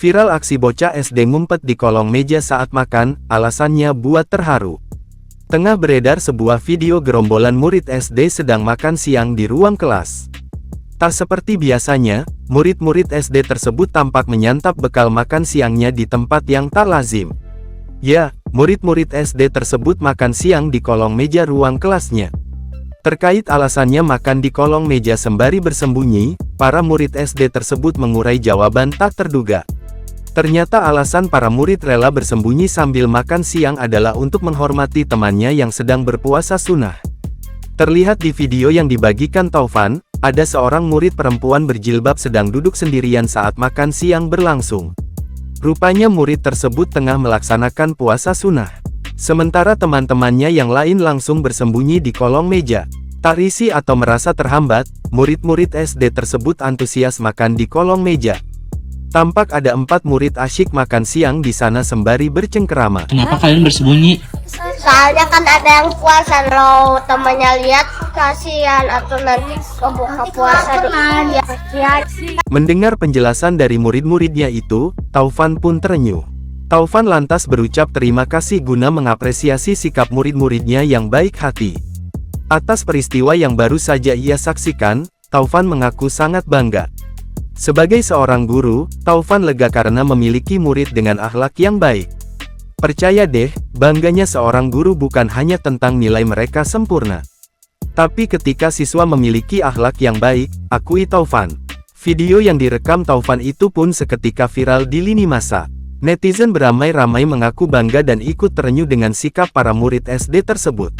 Viral aksi bocah SD ngumpet di kolong meja saat makan, alasannya buat terharu. Tengah beredar sebuah video gerombolan murid SD sedang makan siang di ruang kelas. Tak seperti biasanya, murid-murid SD tersebut tampak menyantap bekal makan siangnya di tempat yang tak lazim. Ya, murid-murid SD tersebut makan siang di kolong meja ruang kelasnya. Terkait alasannya makan di kolong meja sembari bersembunyi, para murid SD tersebut mengurai jawaban tak terduga. Ternyata alasan para murid rela bersembunyi sambil makan siang adalah untuk menghormati temannya yang sedang berpuasa sunnah. Terlihat di video yang dibagikan Taufan, ada seorang murid perempuan berjilbab sedang duduk sendirian saat makan siang berlangsung. Rupanya murid tersebut tengah melaksanakan puasa sunnah. Sementara teman-temannya yang lain langsung bersembunyi di kolong meja. Tak risih atau merasa terhambat, murid-murid SD tersebut antusias makan di kolong meja. Tampak ada 4 murid asyik makan siang di sana sembari bercengkerama. Kenapa kalian bersembunyi? Soalnya kan ada yang puasa, kalau temannya lihat kasihan atau nanti kebuka puasa dia. Mendengar penjelasan dari murid-muridnya itu, Taufan pun terenyuh. Taufan lantas berucap terima kasih guna mengapresiasi sikap murid-muridnya yang baik hati. Atas peristiwa yang baru saja ia saksikan, Taufan mengaku sangat bangga. Sebagai seorang guru, Taufan lega karena memiliki murid dengan akhlak yang baik. Percaya deh, bangganya seorang guru bukan hanya tentang nilai mereka sempurna. Tapi ketika siswa memiliki akhlak yang baik, akui Taufan. Video yang direkam Taufan itu pun seketika viral di lini masa. Netizen beramai-ramai mengaku bangga dan ikut terenyuh dengan sikap para murid SD tersebut.